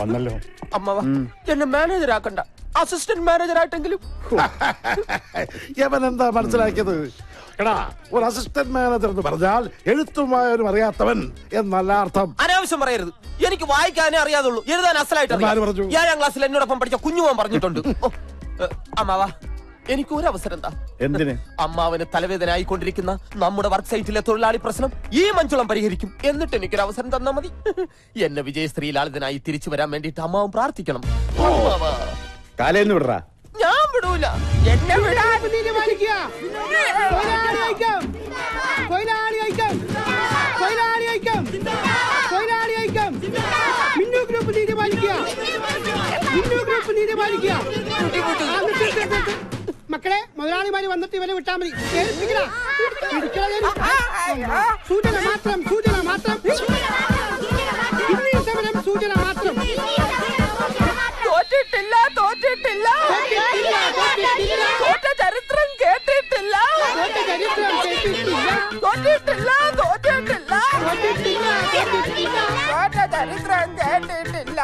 വന്നല്ലോ. അമ്മവാ, എന്നെ മാനേജർ ആക്കണ്ട, അസിസ്റ്റന്റ് മാനേജർ ആയിട്ടെങ്കിലും. യവൻ എന്താ മനസ്സിലാക്കിയത്? എടാ, ഒരു അസിസ്റ്റന്റ് മാനേജർ എന്ന് പറഞ്ഞാൽ എഴുത്തും വായനയും അറിയാത്തവൻ എന്നല്ല അർത്ഥം. അനാവശ്യം പറയരുത്. എനിക്ക് വായിക്കാനേ അറിയാതുള്ളൂ, എഴുതാൻ അസലായിട്ട് അറിയാം. 7ാം ക്ലാസ്സിൽ എന്നോടൊപ്പം പഠിച്ച കുഞ്ഞുമോൻ പറഞ്ഞിട്ടുണ്ട്. അമ്മാവാ, എനിക്ക് ഒരു അവസരം എന്താ? എന്തിന്? അമ്മാവന് തലവേദന ആയിക്കൊണ്ടിരിക്കുന്ന നമ്മുടെ വർക്ക് സൈറ്റിലെ തൊഴിലാളി പ്രശ്നം ഈ മഞ്ചുളം പരിഹരിക്കും. എന്നിട്ട് എനിക്കൊരു അവസരം തന്നാ മതി. എന്നെ വിജയശ്രീ ലാളിതനായി തിരിച്ചു വരാൻ വേണ്ടിട്ട് അമ്മാവൻ പ്രാർത്ഥിക്കണം. കാലേന്ന് വിടറാ. ഞാൻ വിടൂല. എന്നെ വിടാൻ മക്കളെ, മുതലാളിമാര് വന്നിട്ട് ഇവരെ വിട്ടാ മതി. സൂചന മാത്രം, സൂചന മാത്രം, സൂചന മാത്രം. തോറ്റിട്ടില്ല, തോറ്റിട്ടില്ല, തോറ്റ ചരിത്രം കേട്ടിട്ടില്ല, തോറ്റിട്ടില്ല, തോറ്റിട്ടില്ല, തോറ്റ ചരിത്രം കേട്ടിട്ടില്ല.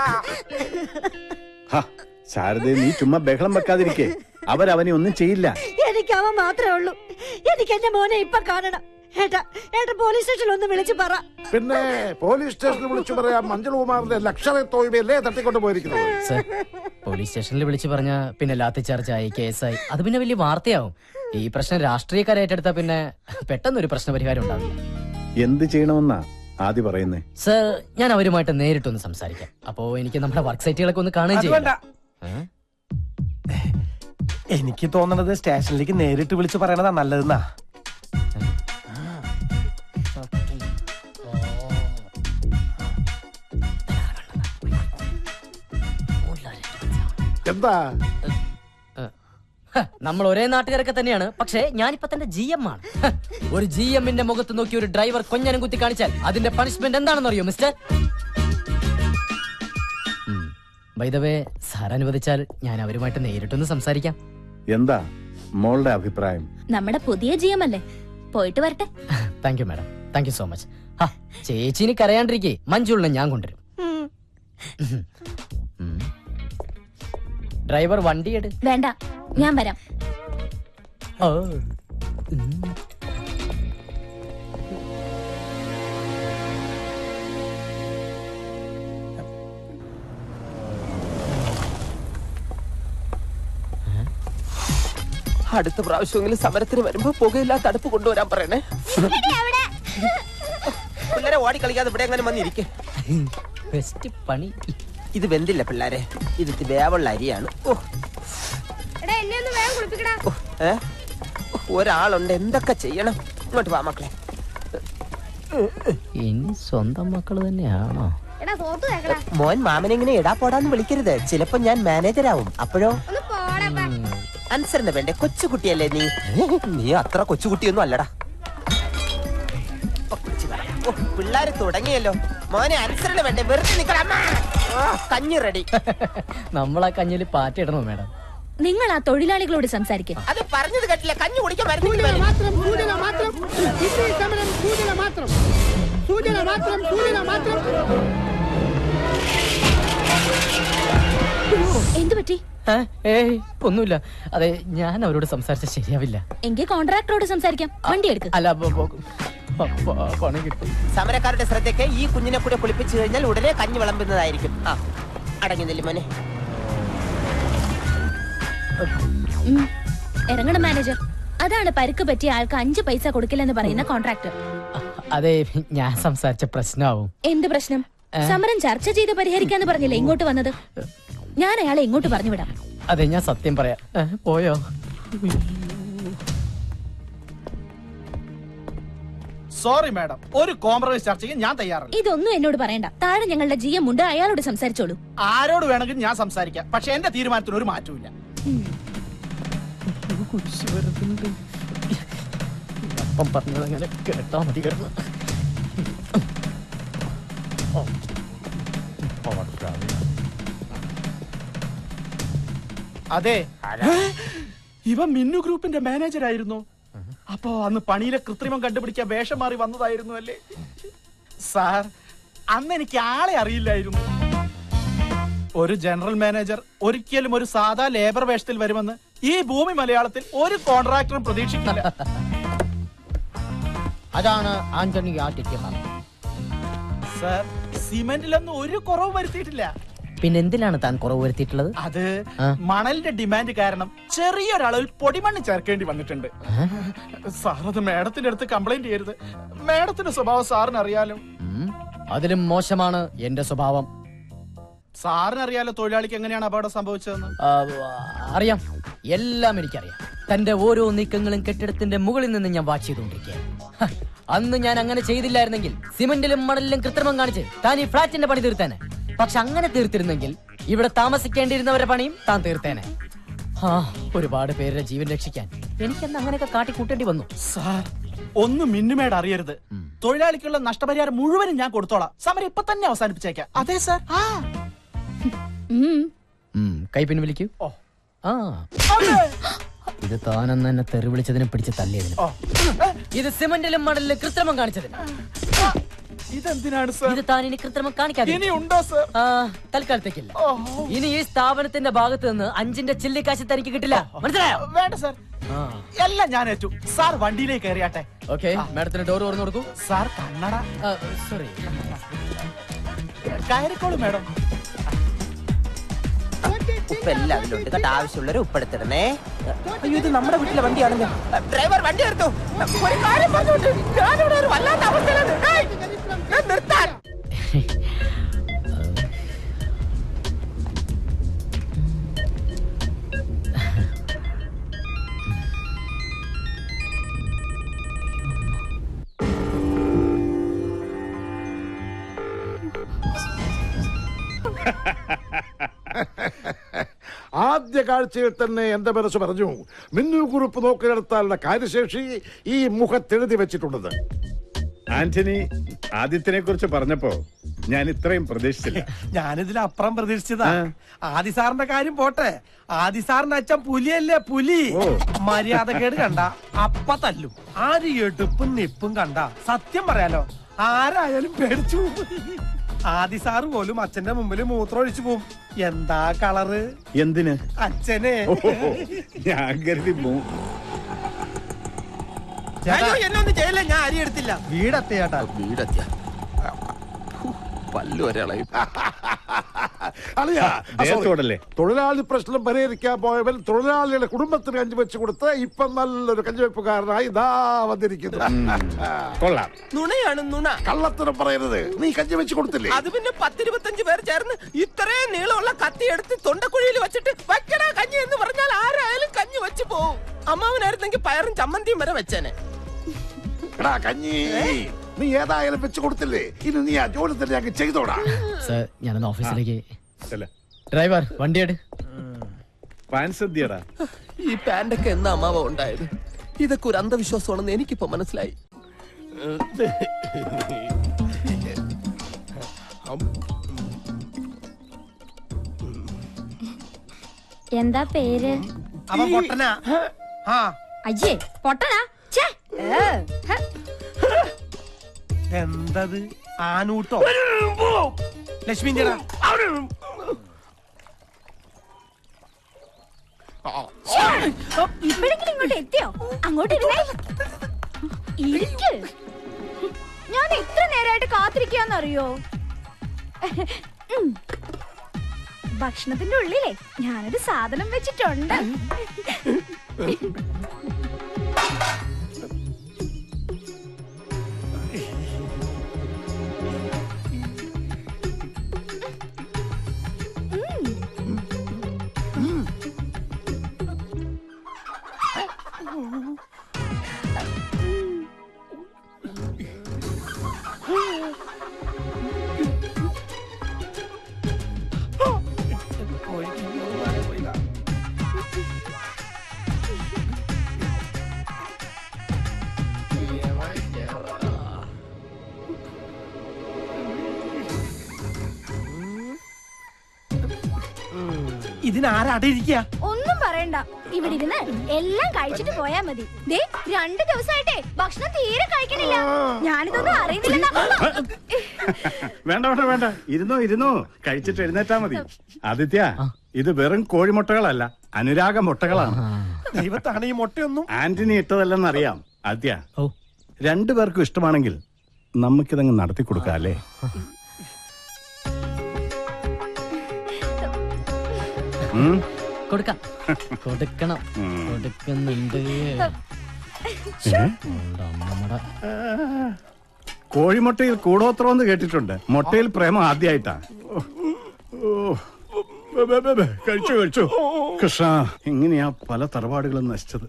ശാരദ, നീ ചുമ്മാ ബഹളം വെക്കാതിരിക്കേ. അവരവനെ ഒന്നും ചെയ്യില്ല. എനിക്ക് അവൻ മാത്രമേ ഉള്ളൂ. എനിക്ക് എന്റെ മോനെ ഇപ്പൊ കാണണം. ഏട്ടാ, പോലീസ് സ്റ്റേഷനിൽ ഒന്ന് വിളിച്ചു പറ. പിന്നെ പോലീസ് സ്റ്റേഷനിൽ വിളിച്ചു പറയാം. മഞ്ജുകുമാറിന്റെ ലക്ഷറി തോൽവിയല്ലേ തട്ടിക്കൊണ്ട് പോയിരിക്കുന്നത്. പോലീസ് സ്റ്റേഷനിൽ വിളിച്ചു പറഞ്ഞ പിന്നെ ലാത്തി ചാർജായി, കേസായി. അത് പിന്നെ വലിയ വാർത്തയാവും. ഈ പ്രശ്നം രാഷ്ട്രീയക്കാരെ ഏറ്റെടുത്താ പിന്നെ പെട്ടെന്നൊരു പ്രശ്നപരിഹാരം ഉണ്ടാവില്ല. എന്ത് ചെയ്യണമെന്നാ ആദ്യം പറയുന്നേ? സർ, ഞാൻ അവരുമായിട്ട് നേരിട്ടൊന്ന് സംസാരിക്കാം. അപ്പോ എനിക്ക് നമ്മുടെ വർക്ക് സൈറ്റുകളൊക്കെ ഒന്ന് കാണുകയും ചെയ്യാം. എനിക്ക് തോന്നണത് സ്റ്റേഷനിലേക്ക് നേരിട്ട് വിളിച്ച് പറയണതാ നല്ലതെന്നാ. എന്താ? നമ്മൾ ഒരേ നാട്ടുകാരൊക്കെ തന്നെയാണ്. പക്ഷേ ഞാനിപ്പോ തന്നെ GM ആണ്. ഒരു GMന്റെ മുഖത്ത് നോക്കി ഒരു ഡ്രൈവർ കൊഞ്ഞനം കുത്തി കാണിച്ചാൽ അതിന്റെ പണിഷ്മെന്റ് എന്താണെന്ന് അറിയോ mister? By the way, sir അനുവദിച്ചാൽ ഞാൻ അവരുമായിട്ട് നേരിട്ടൊന്ന് സംസാരിക്കാം. എന്താ മോളുടെ അഭിപ്രായം? നമ്മുടെ പുതിയ GM അല്ലേ, പോയിട്ട് വരട്ടെ. Thank you madam, thank you so much. ചേച്ചിന് കരയാണ്ടിരിക്കേ, മഞ്ജുളിനെ ഞാൻ കൊണ്ടുവരും. ഡ്രൈവർ വണ്ടി എടു. വേണ്ട, ഞാൻ വരാം. അടുത്ത പ്രാവശ്യമെങ്കിലും സമരത്തിന് വരുമ്പോ പുകയില്ലാത്ത അടുപ്പ് കൊണ്ടുവരാൻ പറയണേ. പിള്ളേരെ ഓടി കളിക്കാതെ ഇവിടെ എങ്ങനെ വന്നിരിക്കേ. പണി ഇത് വെന്തില്ല പിള്ളേരെ, ഇത് വേവുള്ള അരിയാണ്. ഒരാളുണ്ട്, എന്തൊക്കെ ചെയ്യണം. ഇങ്ങോട്ട് വാ മക്കളെ. ഇനി സ്വന്തം മക്കള് തന്നെയാണോ? മോൻ മാമനെങ്ങനെ ഇടാ പോടാന്ന് വിളിക്കരുത്. ചിലപ്പോ ഞാൻ മാനേജരാവും. അപ്പോഴോ അനുസരണ വേണ്ടേ? കൊച്ചുകുട്ടിയല്ലേ നീ? നീ അത്ര കൊച്ചുകുട്ടിയൊന്നും അല്ലടാ. പിള്ളേര് തുടങ്ങിയല്ലോ. മോനെ അനുസരണ വേണ്ടേ? വെറുതെ നിക്കണം. കഞ്ഞി റെഡി. നമ്മളാ കഞ്ഞില് പാറ്റിടണോ മാഡം? നിങ്ങൾ ആ തൊഴിലാളികളോട് സംസാരിക്കും. അത് പറഞ്ഞത് കേട്ടില്ല. കഞ്ഞി കുടിക്കാൻ മാത്രം, സൂചന മാത്രം, സൂചന മാത്രം, സൂചന മാത്രം, സൂചന മാത്രം. എന്തു പറ്റി? ഒന്നുമില്ല. അതെ, ഞാൻ അവരോട് സംസാരിച്ച ശരിയാവില്ല. എങ്കിൽ കോൺട്രാക്ടറോട് സംസാരിക്കാം. വണ്ടി എടുക്കും. അല്ല, പണി കിട്ടും. സമരക്കാരുടെ ശ്രദ്ധയ്ക്ക് ഈ കുഞ്ഞിനെ കൂടെ കുളിപ്പിച്ചു കഴിഞ്ഞാൽ ഉടനെ കഞ്ഞി വിളമ്പുന്നതായിരിക്കും. അടങ്ങി നില്ല മോനെ. ഇറങ്ങണം മാനേജർ. അതാണ് പരുക്ക് പറ്റിയ ആൾക്ക് 5 പൈസ കൊടുക്കില്ലെന്ന് പറയുന്ന കോൺട്രാക്ടർ. അതെ, ഞാൻ സംസാരിച്ച പ്രശ്നമാവും. എന്ത് പ്രശ്നം? സമരം ചർച്ച ചെയ്ത് പരിഹരിക്കാന്ന് പറഞ്ഞില്ലേ ഇങ്ങോട്ട് വന്നത്? ഞാൻ അയാളെ ഇങ്ങോട്ട് പറഞ്ഞു വിടാം. അതെ, ഞാൻ സത്യം പറയാം. പോയോ? സോറി മാഡം, ഒരു കോംപ്രമൈസ് ചർച്ചയ്ക്ക് ഞാൻ തയ്യാറല്ല. ഇതൊന്നും എന്നോട് പറയണ്ട. താഴെ ഞങ്ങളുടെ GM ഉണ്ട്, അയാളോട് സംസാരിച്ചോളൂ. ആരോട് വേണമെങ്കിലും ഞാൻ സംസാരിക്കാം. പക്ഷെ എന്റെ തീരുമാനത്തിന് ഒരു മാറ്റമില്ല. പറഞ്ഞതങ്ങനെ കേട്ടാ മതി. അതെ, ഇവ മിന്നു ഗ്രൂപ്പിന്റെ മാനേജർ ആയിരുന്നു. അപ്പോ അന്ന് പണിയിലെ കൃത്രിമം കണ്ടുപിടിക്കാൻ വേഷം മാറി വന്നതായിരുന്നു അല്ലേ സാർ? അന്ന് എനിക്ക് ആളെ അറിയില്ലായിരുന്നു. ഒരു ജനറൽ മാനേജർ ഒരിക്കലും ഒരു സാധാ ലേബർ വേഷത്തിൽ വരുമെന്ന് ഈ ഭൂമി മലയാളത്തിൽ ഒരു കോൺട്രാക്ടറും പ്രതീക്ഷിക്കില്ല. അതാണ് ആന്റണി ആട്ടിക്ക് പറഞ്ഞത്. സർ, സിമെന്റിലൊന്നും ഒരു കുറവ് വരുത്തിയിട്ടില്ല. പിന്നെ എന്തിനാണ് താൻ കുറവ് വരുത്തിയിട്ടുള്ളത്? അത് മണലിന്റെ ഡിമാൻഡ് കാരണം ചെറിയൊരളവിൽ പൊടിമണ്ണ് ചേർക്കേണ്ടി വന്നിട്ടുണ്ട്. സാർ അത് മേഡത്തിന്റെ അടുത്ത് കംപ്ലൈന്റ് ചെയ്യരുത്. മേഡത്തിന്റെ സ്വഭാവം സാറിന് അറിയാലോ. അതിലും മോശമാണ് എന്റെ സ്വഭാവം. സാറിനറിയാലോ തൊഴിലാളിക്ക് എങ്ങനെയാണ് അപകടം സംഭവിച്ചതെന്ന്. അറിയാം, എല്ലാം എനിക്കറിയാം. തന്റെ ഓരോ നീക്കങ്ങളും കെട്ടിടത്തിന്റെ മുകളിൽ നിന്ന് ഞാൻ വാച്ച് ചെയ്തുകൊണ്ടിരിക്കുകയാണ്. അന്ന് ഞാൻ അങ്ങനെ ചെയ്തില്ലായിരുന്നെങ്കിൽ സിമെന്റിലും മണലിലും കൃത്രിമം കാണിച്ച് താൻ ഈ ഫ്ളാറ്റിന്റെ പണി തീർത്തേനെ. പക്ഷെ അങ്ങനെ തീർത്തിരുന്നെങ്കിൽ ഇവിടെ താമസിക്കേണ്ടിയിരുന്നവരുടെ പണിയും താൻ തീർത്തേനെ. ഒരുപാട് പേരുടെ ജീവൻ രക്ഷിക്കാൻ എനിക്കെന്ന് അങ്ങനെയൊക്കെ കാട്ടിക്കൂട്ടേണ്ടി വന്നു. സാർ, ഒന്നും മിന്നുമേട് അറിയരുത്. തൊഴിലാളിക്കുള്ള നഷ്ടപരിഹാരം മുഴുവനും ഞാൻ കൊടുത്തോളാം. സമരം ഇപ്പൊ തന്നെ അവസാനിപ്പിച്ചേക്കാം. അതെ സാർ. കൈ പിൻവലിക്കൂ. ഇത് താനെന്ന് എന്നെ തെറി വിളിച്ചതിനും പിടിച്ച് തല്ലിയതിനും, ഇത് സിമന്റിലും മണലിലും കൃത്രിമം കാണിച്ചതിനും. ഇതെന്തിനാണ് സാർ? ഇത് താൻ ഇനി കൃത്രിമം കാണിക്കാതെ ഇനി ഉണ്ടോ സാർ? തൽക്കാലത്തേക്കില്ല. ഇനി ഈ സ്ഥാപനത്തിന്റെ ഭാഗത്ത് നിന്ന് 5 ചില്ലിക്കാശ് തനിക്ക് കിട്ടില്ല. മനസ്സിലായോ? വേണ്ട സാർ, എല്ലാം ഞാൻ ഏറ്റു. സാർ വണ്ടിയിലേക്ക് കയറിയാട്ടെ. ഓക്കെ, മാഡത്തിന് ഡോർ തുറന്നു കൊടുക്കൂ. സാർ കണ്ണട. സോറി, കയറിക്കോളൂ മാഡം. ഉപ്പ് എല്ലാം അതിലുണ്ട് കേട്ടോ. ആവശ്യമുള്ളവരെ ഉപ്പെടുത്തിടണേ. അയ്യോ, ഇത് നമ്മുടെ വീട്ടിലെ വണ്ടിയാണല്ലോ. ഡ്രൈവർ വണ്ടി എടുത്തു. ഒരു കാര്യം പറഞ്ഞോണ്ട് ഞാനിവിടെ ഒരു വല്ലാത്ത അവസ്ഥയിലാണ്. നിർത്താൻ. ആദ്യ കാഴ്ചയിൽ തന്നെ എന്റെ മനസ്സ് പറഞ്ഞു, മിന്നു ഗ്രൂപ്പ് നോക്കി നടത്താനുള്ള കാര്യശേഷി ഈ മുഖത്തെഴുതി വെച്ചിട്ടുള്ളത്. ആന്റണി ആദിത്യനെ കുറിച്ച് പറഞ്ഞപ്പോ ഞാൻ ഇത്രയും പ്രതീക്ഷിച്ചില്ല. ഞാനിതിലപ്പുറം പ്രതീക്ഷിച്ചതാ. ആദി സാറിന്റെ കാര്യം പോട്ടെ, ആദി സാറിന്റെ അച്ഛൻ പുലിയല്ലേ, പുലി. മര്യാദക്കേട് കണ്ട അപ്പ തല്ലും. ആര് എടുപ്പും നിപ്പും കണ്ട സത്യം പറയാലോ ആരായാലും പേടിച്ചു. ആദി സാറ് പോലും അച്ഛന്റെ മുമ്പിൽ മൂത്രം ഒഴിച്ചു പോവും. എന്താ കളറ്? എന്തിന്? അച്ഛനെ. ഞാൻ കരുതി എന്നൊന്നും ചെയ്യല്ല, ഞാൻ അരി എടുത്തില്ല. വീടെത്തിയ ചേട്ടാ, വീടെത്തിയ പല്ലു ഒരാളായി. തൊഴിലാളി പ്രശ്നം പരിഹരിക്കാൻ പോയവൻ തൊഴിലാളികളുടെ കുടുംബത്തിന് കഞ്ഞി വെച്ച് കൊടുത്ത് ഇപ്പൊ നല്ലൊരു കഞ്ഞിവെപ്പുകാരനായി ഇതാ വന്നിരിക്കുന്നു. കൊള്ളാം. നുണയാണ് നുണ. കള്ളത്തരം പറയരുത്. നീ കഞ്ഞി വെച്ച് കൊടുത്തില്ലേ? അത് പിന്നെ 10-25 പേർ ചേർന്ന് ഇത്രയും നീളമുള്ള കത്തി എടുത്ത് തൊണ്ടക്കുഴിയിൽ വെച്ചിട്ട് വെക്കടാ കഞ്ഞി എന്ന് പറഞ്ഞാൽ ആരായാലും കഞ്ഞി വെച്ച് പോവും. അമ്മാവനായിരുന്നെങ്കിൽ പയറും ചമ്മന്തിയും വരെ വെച്ചേനെ. കഞ്ഞി നീ ഏതായാലും വെച്ച് കൊടുത്തില്ലേ? ഇനി നീ ആ ജോലി തന്നെ ഞങ്ങൾ ചെയ്തോടാ. സർ, ഞാനൊന്ന് ഓഫീസിലേക്ക്. ഡ്രൈവർ, വണ്ടിയെട്. പാൻസദ്യടാ. ഈ പാൻറ്റൊക്കെ എന്നാ അമ്മാവ ഉണ്ടായത്? ഇതൊക്കെ ഒരു അന്ധവിശ്വാസമാണെന്ന് എനിക്കിപ്പോ മനസ്സിലായി. എന്താ പേര്? അവൻ പൊട്ടനാ. അയ്യേ, പൊട്ടനാ. എന്തത്? ആനൂട്ടോ? ലക്ഷ്മി ചേട്ടാ, ഇപ്പോഴെങ്കിലും ഇങ്ങോട്ട് എത്തിയോ? അങ്ങോട്ട് ഇരിക്ക്. ഞാൻ എത്ര നേരമായിട്ട് കാത്തിരിക്കാന്നറിയോ? ഭക്ഷണത്തിന്റെ ഉള്ളിലേ ഞാനൊരു സാധനം വെച്ചിട്ടുണ്ട്. ഇതിനാരാടെ ഇരിക്കുക? ഒന്നും പറയണ്ട, ഇവിടെ ഇരുന്ന് എല്ലാം കഴിച്ചിട്ട് പോയാ മതി. ദേ 2 ദിവസമായിട്ടേ ഭക്ഷണം തീരെ കഴിക്കണില്ല. ഞാനിതൊന്നും അറിയുന്നില്ല. വേണ്ട വേണ്ട വേണ്ട, ഇരുന്നോ കഴിച്ചിട്ട് എഴുന്നേറ്റാ മതി. ആദിത്യ, ഇത് വെറും കോഴിമുട്ടകളല്ല, അനുരാഗ മുട്ടകളാണ്. ദൈവത്താണ് ഈ മുട്ടയൊന്നും. ആന്റണി ഇട്ടതല്ലെന്നറിയാം. ആദ്യ 2 പേർക്കും ഇഷ്ടമാണെങ്കിൽ നമുക്കിതങ്ങ് നടത്തി കൊടുക്കാം അല്ലേ? കൊടുക്കണം, കൊടുക്കുന്നുണ്ട്. കോഴിമുട്ടയിൽ കൂടോത്രമെന്ന് കേട്ടിട്ടുണ്ട്, മുട്ടയിൽ പ്രേമം ആദ്യമായിട്ടാ. കഴിച്ചു കൃഷ്ണ, എങ്ങനെയാ പല തറവാടുകളും നശിച്ചത്.